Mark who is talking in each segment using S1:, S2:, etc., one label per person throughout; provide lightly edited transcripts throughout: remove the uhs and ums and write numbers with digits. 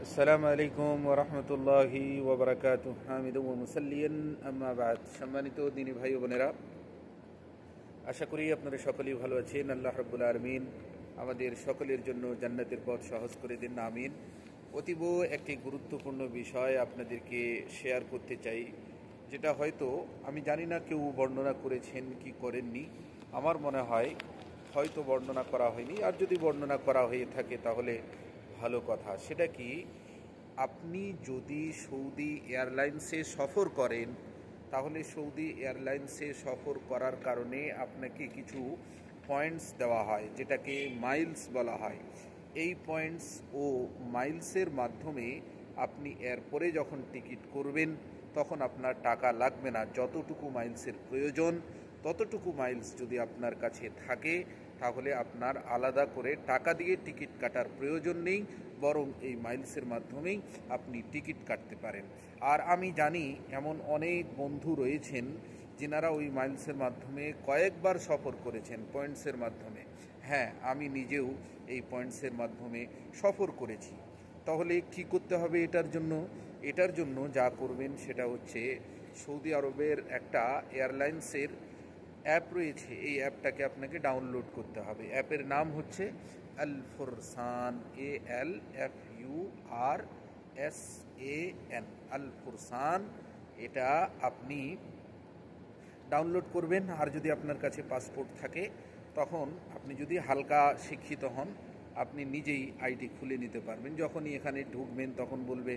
S1: আসসালামু আলাইকুম ওরহমতুল্লাহি ওবরাকাতুহ হামিদুম ওয়া মুসাল্লিয়ান আম্মা বাদ। সম্মানিত দিনী ভাই ও বোনেরা, আশা করি আপনারা সকলেই ভালো আছেন। আল্লাহ রাব্বুল আলামিন আমাদের সকলের জন্য জান্নাতের পথ সহজ করে দিন, আমিন। অতীব একটি গুরুত্বপূর্ণ বিষয় আপনাদেরকে শেয়ার করতে চাই, যেটা হয়তো আমি জানি না কেউ বর্ণনা করেছেন কি করেননি। আমার মনে হয় হয়তো বর্ণনা করা হয়নি, আর যদি বর্ণনা করা হয়ে থাকে তাহলে ভালো কথা। সেটা কি, আপনি যদি সৌদি এয়ারলাইন্সে সফর করেন, তাহলে সৌদি এয়ারলাইন্সে সফর করার কারণে আপনাকে কিছু পয়েন্টস দেওয়া হয়, যেটাকে মাইলস বলা হয়। এই পয়েন্টস ও মাইলসের মাধ্যমে আপনি এরপরে যখন টিকিট করবেন তখন আপনার টাকা লাগবে না। যতটুকু মাইলসের প্রয়োজন ততটুকু মাইলস যদি আপনার কাছে থাকে তাহলে আপনার আলাদা করে টাকা দিয়ে টিকিট কাটার প্রয়োজন নেই, বরং এই মাইলসের মাধ্যমেই আপনি টিকিট কাটতে পারেন। আর আমি জানি এমন অনেক বন্ধু রয়েছেন যিনারা ওই মাইলসের মাধ্যমে কয়েকবার সফর করেছেন পয়েন্টসের মাধ্যমে। হ্যাঁ, আমি নিজেও এই পয়েন্টসের মাধ্যমে সফর করেছি। তাহলে কি করতে হবে এটার জন্য যা করবেন সেটা হচ্ছে, সৌদি আরবের একটা এয়ারলাইন্সের অ্যাপ রয়েছে, এই অ্যাপটাকে আপনাকে ডাউনলোড করতে হবে। অ্যাপের নাম হচ্ছে আল ফুরসান, ALFURSAN, আল ফুরসান। এটা আপনি ডাউনলোড করবেন। আর যদি আপনার কাছে পাসপোর্ট থাকে, তখন আপনি যদি হালকা শিক্ষিত হন, আপনি নিজেই আইডি খুলে নিতে পারবেন। যখনই এখানে ঢুকবেন তখন বলবে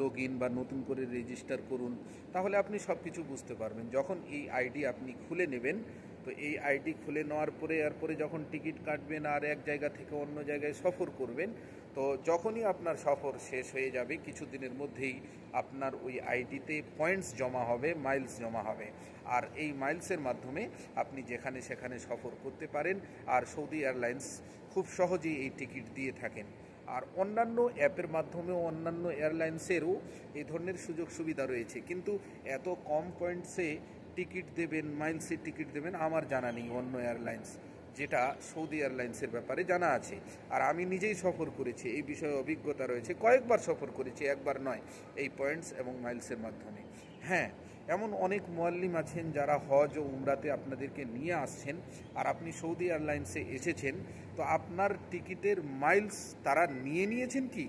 S1: লগ ইন বা নতুন করে রেজিস্টার করুন, তাহলে আপনি সব কিছু বুঝতে পারবেন। যখন এই আইডি আপনি খুলে নেবেন, তো এই আইডি খুলে নেওয়ার পরে এরপরে যখন টিকিট কাটবেন আর এক জায়গা থেকে অন্য জায়গায় সফর করবেন, তো যখনই আপনার সফর শেষ হয়ে যাবে কিছুদিনের মধ্যেই আপনার ওই আইডিতে পয়েন্টস জমা হবে, মাইলস জমা হবে। আর এই মাইলসের মাধ্যমে আপনি যেখানে সেখানে সফর করতে পারেন। আর সৌদি এয়ারলাইন্স খুব সহজেই এই টিকিট দিয়ে থাকেন। আর অন্যান্য অ্যাপের মাধ্যমেও অন্যান্য এয়ারলাইন্সেরও এই ধরনের সুযোগ সুবিধা রয়েছে, কিন্তু এত কম পয়েন্টসে টিকিট দেবেন, মাইলসে টিকিট দেবেন, আমার জানা নেই অন্য এয়ারলাইন্স, যেটা সৌদি এয়ারলাইন্সের ব্যাপারে জানা আছে। আর আমি নিজেই সফর করেছি, এই বিষয়ে অভিজ্ঞতা রয়েছে, কয়েকবার সফর করেছি, একবার নয়, এই পয়েন্টস এবং মাইলসের মাধ্যমে। হ্যাঁ, এমন অনেক মুয়াল্লিম আছেন যারা হজ ও উমরাতে আপনাদেরকে নিয়ে আসছেন, আর আপনি সৌদি এয়ারলাইন্সে এসেছেন, তো আপনার টিকিটের মাইলস তারা নিয়েছেন কি,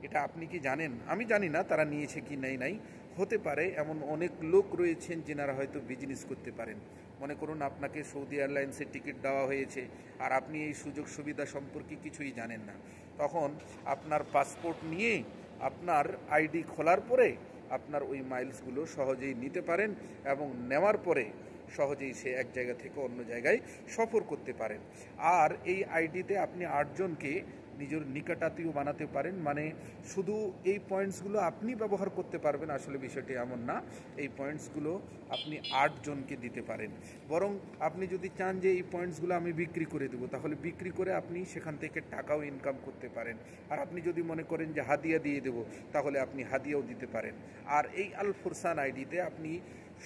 S1: এটা আপনি কি জানেন? আমি জানি না তারা নিয়েছে কি নাই। হতে পারে এমন অনেক লোক রয়েছেন যেনারা হয়তো বিজনেস করতে পারেন। মনে করুন আপনাকে সৌদি এয়ারলাইন্সের টিকিট দেওয়া হয়েছে আর আপনি এই সুযোগ সুবিধা সম্পর্কে কিছুই জানেন না। তখন আপনার পাসপোর্ট নিয়ে আপনার আইডি খোলার পরে আপনার ওই মাইলসগুলো সহজেই নিতে পারেন, এবং নেওয়ার পরে সহজেই সে এক জায়গা থেকে অন্য জায়গায় সফর করতে পারেন। আর এই আইডিতে আপনি 8 জনকে নিজের নিকটাত্মীয় বানাতে পারেন। মানে শুধু এই পয়েন্টসগুলো আপনি ব্যবহার করতে পারবেন, আসলে বিষয়টি এমন না। এই পয়েন্টসগুলো আপনি 8 জনকে দিতে পারেন। বরং আপনি যদি চান যে এই পয়েন্টসগুলো আমি বিক্রি করে দেবো, তাহলে বিক্রি করে আপনি সেখান থেকে টাকাও ইনকাম করতে পারেন। আর আপনি যদি মনে করেন যে হাদিয়া দিয়ে দেবো, তাহলে আপনি হাদিয়াও দিতে পারেন। আর এই আল ফুরসান আইডিতে আপনি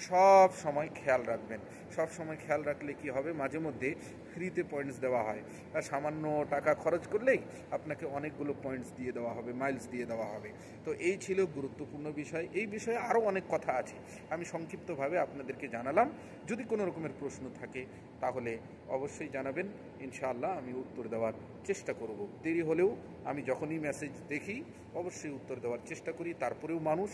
S1: সব সময় খেয়াল রাখবেন। সব সময় খেয়াল রাখলে কি হবে, মাঝে মধ্যে ফ্রিতে পয়েন্টস দেওয়া হয়, আর সামান্য টাকা খরচ করলেই আপনাকে অনেকগুলো পয়েন্টস দিয়ে দেওয়া হবে, মাইলস দিয়ে দেওয়া হবে। তো এই ছিল গুরুত্বপূর্ণ বিষয়। এই বিষয়ে আরও অনেক কথা আছে, আমি সংক্ষিপ্তভাবে আপনাদেরকে জানালাম। যদি কোনো রকমের প্রশ্ন থাকে তাহলে অবশ্যই জানাবেন, ইনশাআল্লাহ আমি উত্তর দেওয়ার চেষ্টা করব। দেরি হলেও আমি যখনই মেসেজ দেখি অবশ্যই উত্তর দেওয়ার চেষ্টা করি। তারপরেও মানুষ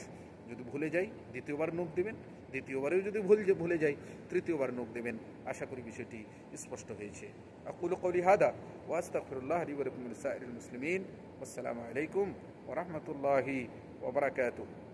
S1: যদি ভুলে যাই, দ্বিতীয়বার নোট দেবেন, দ্বিতীয়বারেও যদি ভুলে যাই, তৃতীয়বার নোট দেবেন। আশা করি বিষয়টি স্পষ্ট হয়েছে। আকুলু কওলি হাদা ওয়া আস্তাগফিরুল্লাহ লি ওয়া লাকুম ওয়া লিসাইরিল মুসলিমিন। আসসালামু আলাইকুম ওয়া রাহমাতুল্লাহি ওয়া বারাকাতুহু।